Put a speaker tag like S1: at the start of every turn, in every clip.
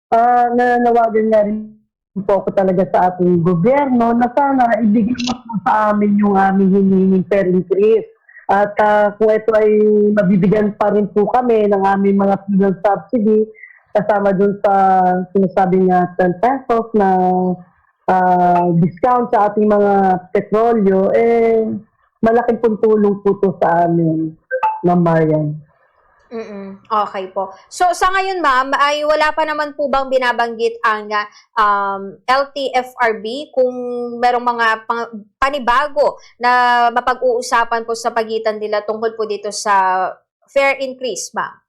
S1: Nananawagan nga rin po ako talaga sa ating gobyerno na sana ibigay mo po sa amin yung aming hinihinging fare increase. At kung ito ay mabibigyan pa rin po kami ng aming mga fuel subsidy, kasama dun sa sinasabi niya 10 pesos na discount sa ating mga petrolyo, malaking pong tulong po to sa amin, Ma'am Marian.
S2: Okay po. So, sa ngayon, ma'am, ay wala pa naman po bang binabanggit ang LTFRB kung merong mga panibago na mapag-uusapan po sa pagitan nila tungkol po dito sa fare increase, ma'am?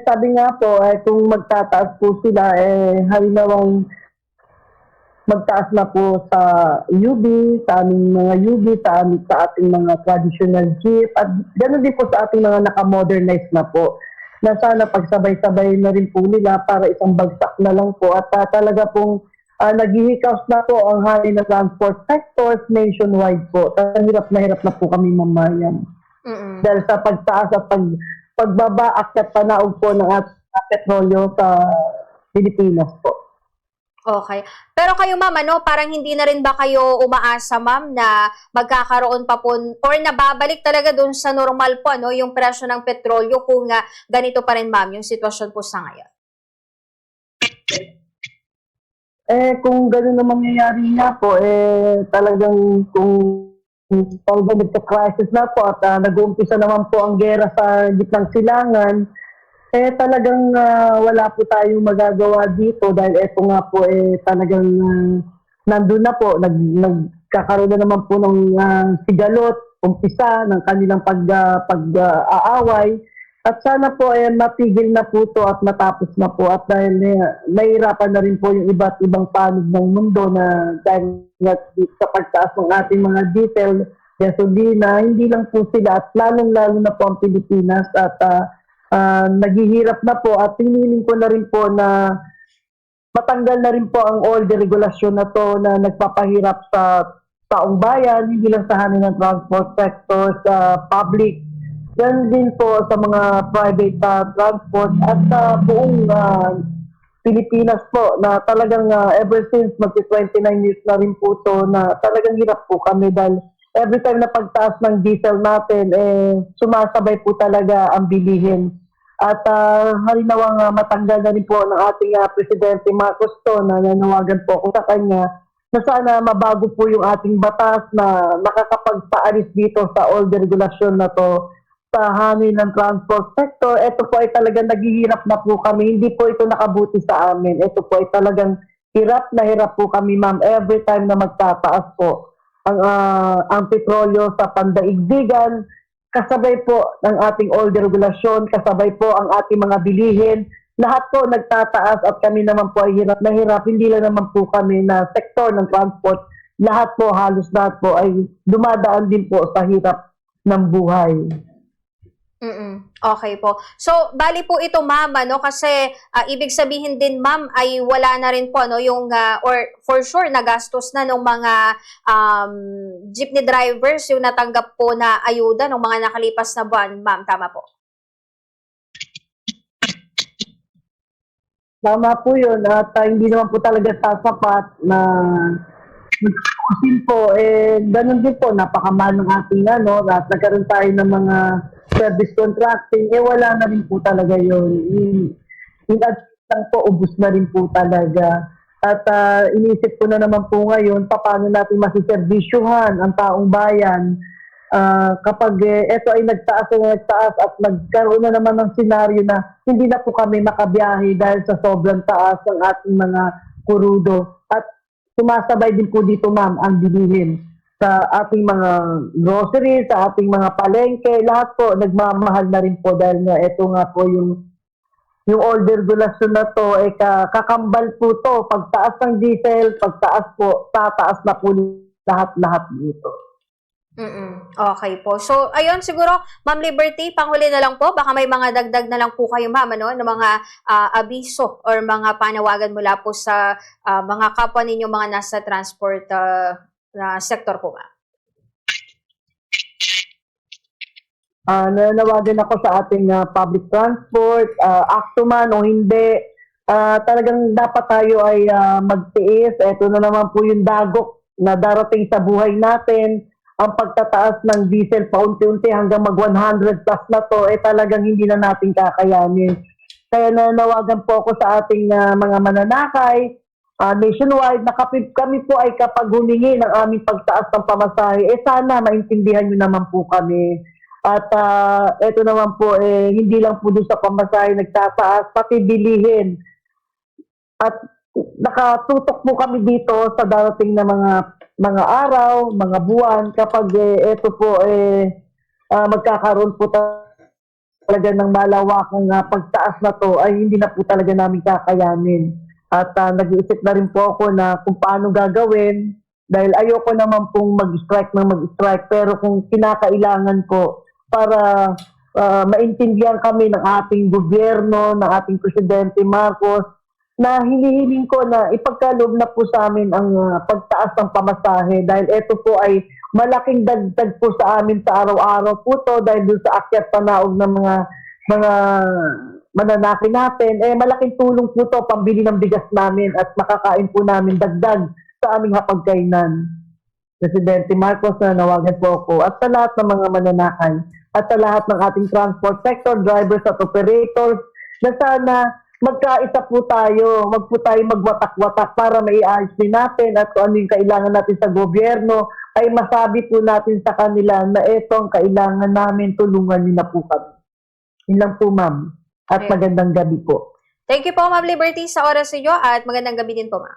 S1: Sabi nga po, kung magtataas po sila, halimbawa magtaas na po sa UB, sa aming mga UB, sa ating mga traditional jeep, at ganoon din po sa ating mga naka-modernize na po. Na sana pagsabay-sabay na rin po nila para isang bagsak na lang po. At talaga pong naghihikaos na po ang hangin na transport sectors nationwide po. Hirap na po kami mamayan. Dahil sa pagtaas at pagbaba at panaog po ng ating petrolyo sa Pilipinas po.
S2: Okay. Pero kayo, ma'am, parang hindi na rin ba kayo umaasa, ma'am, na magkakaroon pa po or nababalik talaga doon sa normal po, yung presyo ng petrolyo kung ganito pa rin, ma'am, yung sitwasyon po sa ngayon?
S1: Kung gano'n na mangyayari nga po, talagang kung talagang nagka-crisis na po at nag-uumpisa naman po ang giyera sa gitnang silangan, talagang wala po tayong magagawa dito dahil eto nga po talagang nandun na po, nagkakaroon na naman po ng sigalot, umpisa ng kanilang pag-aaway. At sana po matigil na po to at matapos na po at dahil nahihirapan na rin po yung iba't ibang panig ng mundo na dahil sa pagtaas ng ating mga diesel, gasolina, hindi lang po sila at lalong-lalo na po ang Pilipinas at naghihirap na po at hinihiling ko na rin po na matanggal na rin po ang all the regulasyon na to na nagpapahirap sa taong bayan, hindi lang sa hanin ng transport sector, sa public, yan din po sa mga private transport at sa buong Pilipinas po na talagang ever since magti-29 years na rin po to na talagang hirap po kami dahil every time na pagtaas ng diesel natin, sumasabay po talaga ang bilihin. At halimbawa matanggal na rin po ng ating Presidente Marcos to na nanawagan po ako sa kanya na sana mabago po yung ating batas na nakakapagpaalis dito sa all the regulasyon na to sa hanin ng transport sector. Ito po ay talagang naghihirap na po kami. Hindi po ito nakabuti sa amin. Ito po ay talagang hirap na hirap po kami, ma'am, every time na magtataas po ang petrolyo sa pandaigdigan, kasabay po ng ating all the regulasyon, kasabay po ang ating mga bilihin, lahat po nagtataas at kami naman po ay hirap na hirap. Hindi lang naman po kami na sektor ng transport, lahat po, halos lahat po ay dumadaan din po sa hirap ng buhay.
S2: Okay po. So, bali po ito, ma'am, kasi ibig sabihin din, ma'am, ay wala na rin po, yung, or for sure, nagastos na ng mga jeepney drivers yung natanggap po na ayuda ng mga nakalipas na buwan, ma'am. Tama po?
S1: Tama po yun at hindi naman po talaga sasapat na po, ganun din po, napakamahal ng ating at nagkaroon tayo ng mga service contracting, wala na rin po talaga yun. In lang po, ubus na rin po talaga. At inisip ko na naman po ngayon, paano natin masiservisyuhan ang taong bayan kapag ito ay nagtaas at nagkaroon na naman ng senaryo na hindi na po kami makabiyahe dahil sa sobrang taas ng ating mga kurudo. At sumasabay din po dito, ma'am, ang bilihin sa ating mga groceries, sa ating mga palengke, lahat po nagmamahal na rin po dahil nga ito nga po yung order regulasyon na to, kakambal po to. Pagtaas ng diesel, pagtaas po, tataas na po lahat-lahat dito.
S2: Okay po. So, ayun, siguro, Ma'am Liberty, panghuli na lang po, baka may mga dagdag na lang po kayo, ma'am, ng mga abiso or mga panawagan mula po sa mga kapwa ninyo mga nasa transport na sector po, ma'am.
S1: Nananawagan ako sa ating public transport, akto man o hindi, talagang dapat tayo ay magtiis. Ito na naman po yung dagok na darating sa buhay natin. Ang pagtataas ng diesel paunti-unti hanggang mag-100 plus na to, talagang hindi na natin kakayanin. Kaya nanawagan po ako sa ating mga mananakay, nationwide, na kami po ay kapag humingi ng aming pagtaas ng pamasahe, sana maintindihan nyo naman po kami. At ito naman po, hindi lang po doon sa pamasahe nagtataas, pati bilihin. At nakatutok po kami dito sa darating na mga araw, mga buwan, kapag ito po, magkakaroon po talaga ng malawakang pagtaas na to, ay hindi na po talaga namin kakayanin. At nag-iisip na rin po ako na kung paano gagawin, dahil ayoko naman pong mag-strike, pero kung kinakailangan po para maintindihan kami ng ating gobyerno, ng ating Presidente Marcos, na hinihiling ko na ipagkaloob na po sa amin ang pagtaas ng pamasahe, dahil ito po ay malaking dagdag po sa amin sa araw-araw po to, dahil doon sa akyat panaog ng mga mananaki natin, malaking tulong po to pambili ng bigas namin at makakain po namin dagdag sa aming hapagkainan. Presidente Marcos, nanawagan po ako at sa lahat ng mga mananakay at sa lahat ng ating transport sector, drivers at operators, na sana magkaisa po tayo, wag po tayo magwatak-watak para maiayos din natin at kung ano yung kailangan natin sa gobyerno, ay masabi po natin sa kanila na ito ang kailangan namin, tulungan niyo na po kami. Yun lang po, ma'am. At
S2: Okay.
S1: magandang gabi po.
S2: Thank you po, Ma'am Liberty, sa oras niyo at magandang gabi din po, ma'am.